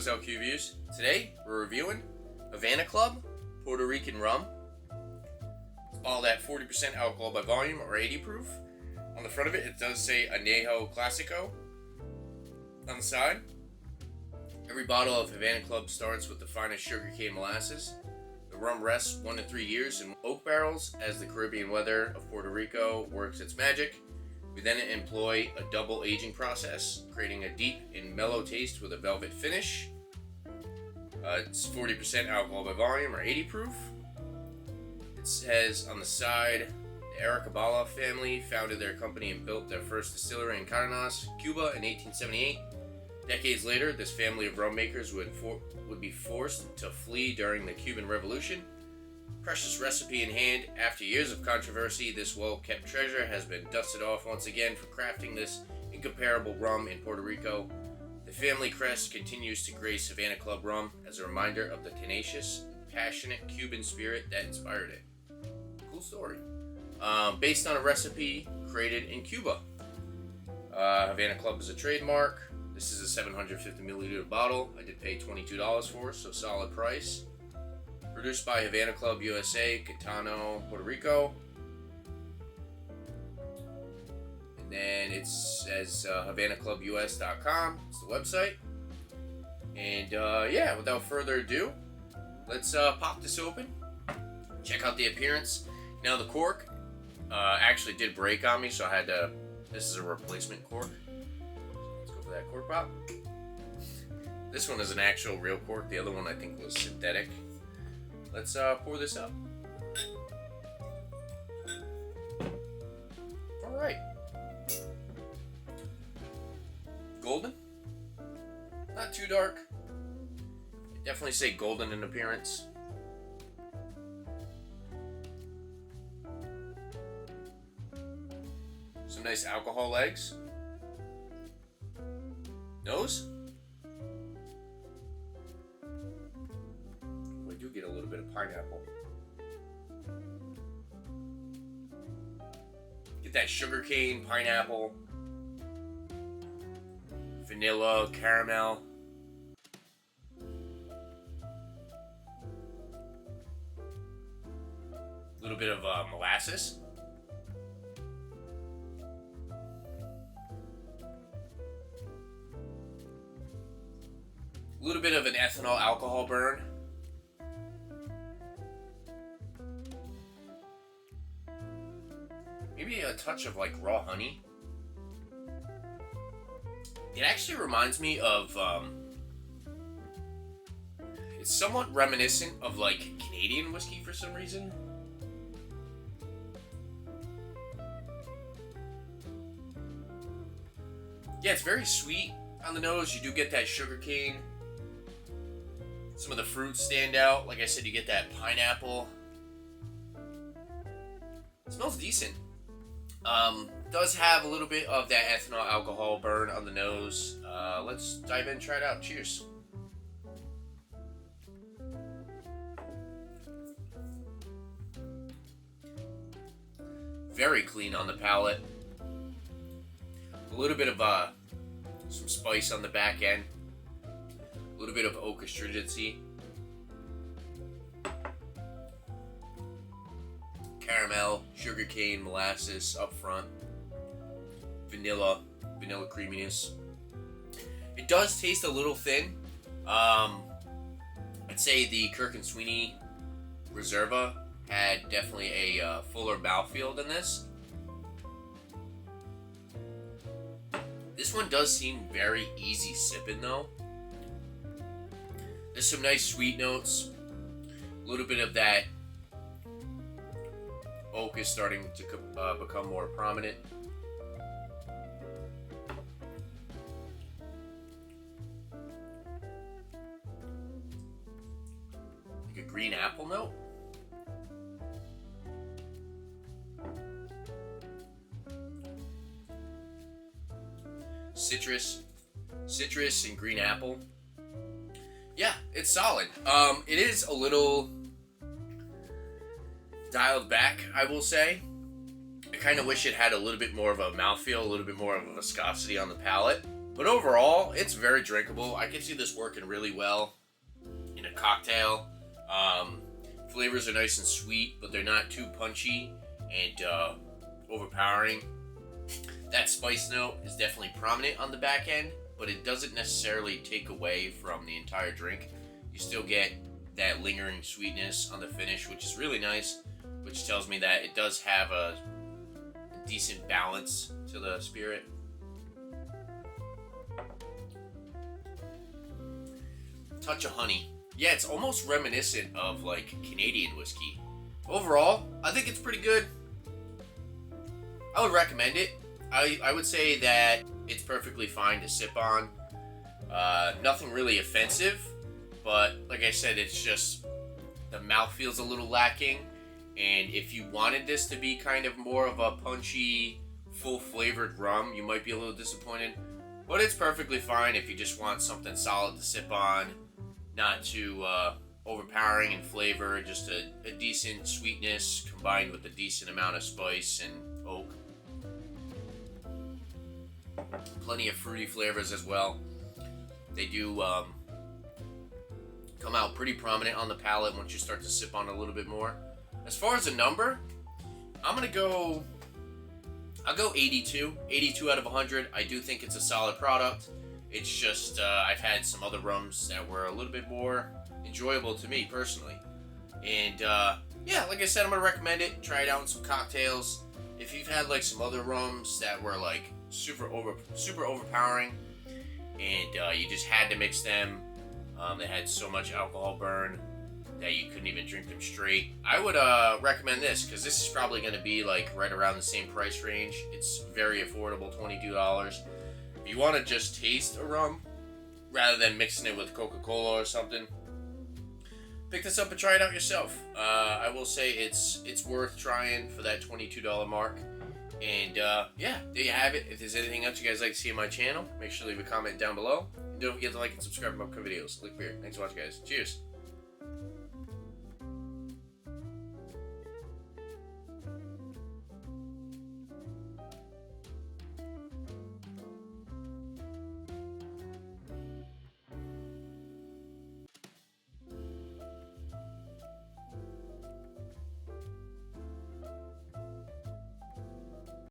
eastcoastlqreviews. Today we're reviewing Havana Club Puerto Rican rum. All that 40% alcohol by volume or 80 proof. On the front of it, it does say Añejo Clásico. On the side, every bottle of Havana Club starts with the finest sugarcane molasses. The rum rests 1 to 3 years in oak barrels as the Caribbean weather of Puerto Rico works its magic. We then employ a double aging process, creating a deep and mellow taste with a velvet finish. It's 40% alcohol by volume or 80 proof. It says on the side, the Aracabala family founded their company and built their first distillery in Cardenas, Cuba in 1878. Decades later, this family of rum makers would be forced to flee during the Cuban Revolution. Precious recipe in hand, after years of controversy, this well-kept treasure has been dusted off once again for crafting this incomparable rum in Puerto Rico. The family crest continues to grace Havana Club rum as a reminder of the tenacious, passionate Cuban spirit that inspired it. Cool story. Based on a recipe created in Cuba. Havana Club is a trademark. This is a 750 milliliter bottle. I did pay $22 for it, so solid price. Produced by Havana Club USA, Quintano, Puerto Rico. And then it says HavanaClubUS.com. It's the website. And yeah, without further ado, let's pop this open. Check out the appearance. Now the cork actually did break on me, so I had to. This is a replacement cork. Let's go for that cork pop. This one is an actual real cork. The other one I think was synthetic. Let's pour this up. Alright. Golden. Not too dark. I'd definitely say golden in appearance. Some nice alcohol legs. Nose. Get a little bit of pineapple. Get that sugarcane, pineapple, vanilla, caramel. A little bit of molasses. A little bit of an ethanol alcohol burn. Maybe a touch of like raw honey. It actually reminds me of, it's somewhat reminiscent of like Canadian whiskey for some reason. Yeah, it's very sweet on the nose. You do get that sugarcane. Some of the fruits stand out. Like I said, you get that pineapple. It smells decent. Does have a little bit of that ethanol alcohol burn on the nose. Let's dive in and try it out. Cheers. Very clean on the palate. A little bit of some spice on the back end. A little bit of oak astringency. Caramel, sugarcane, molasses up front, vanilla creaminess. It does taste a little thin. I'd say the Kirk and Sweeney Reserva had definitely a fuller mouthfeel than this. This one does seem very easy sipping though. There's some nice sweet notes. A little bit of that oak is starting to become more prominent. Like a green apple note. Citrus and green apple. Yeah, it's solid. It is a little dialed back, I will say. I kind of wish it had a little bit more of a mouthfeel, a little bit more of a viscosity on the palate. But overall, it's very drinkable. I can see this working really well in a cocktail. Flavors are nice and sweet, but they're not too punchy and overpowering. That spice note is definitely prominent on the back end, but it doesn't necessarily take away from the entire drink. You still get that lingering sweetness on the finish, which is really nice, which tells me that it does have a decent balance to the spirit. Touch of honey. Yeah, it's almost reminiscent of like Canadian whiskey. Overall, I think it's pretty good. I would recommend it. I would say that it's perfectly fine to sip on. Nothing really offensive, but like I said, it's just the mouth feels a little lacking. And if you wanted this to be kind of more of a punchy, full flavored rum, you might be a little disappointed. But it's perfectly fine if you just want something solid to sip on, not too overpowering in flavor, just a decent sweetness combined with a decent amount of spice and oak. Plenty of fruity flavors as well. They do come out pretty prominent on the palate once you start to sip on it a little bit more. As far as a number, I'll go 82. 82 out of 100. I do think it's a solid product. It's just I've had some other rums that were a little bit more enjoyable to me personally. And yeah, like I said, I'm gonna recommend it. Try it out in some cocktails. If you've had like some other rums that were like super overpowering, and you just had to mix them, they had so much alcohol burn that you couldn't even drink them straight, I would recommend this, because this is probably going to be like right around the same price range. It's very affordable, $22. If you want to just taste a rum rather than mixing it with Coca-Cola or something, pick this up and try it out yourself. I will say it's worth trying for that $22 mark. And yeah, there you have it. If there's anything else you guys like to see on my channel, make sure to leave a comment down below. And don't forget to like and subscribe to my videos. Lick beer. Thanks for watching, guys. Cheers.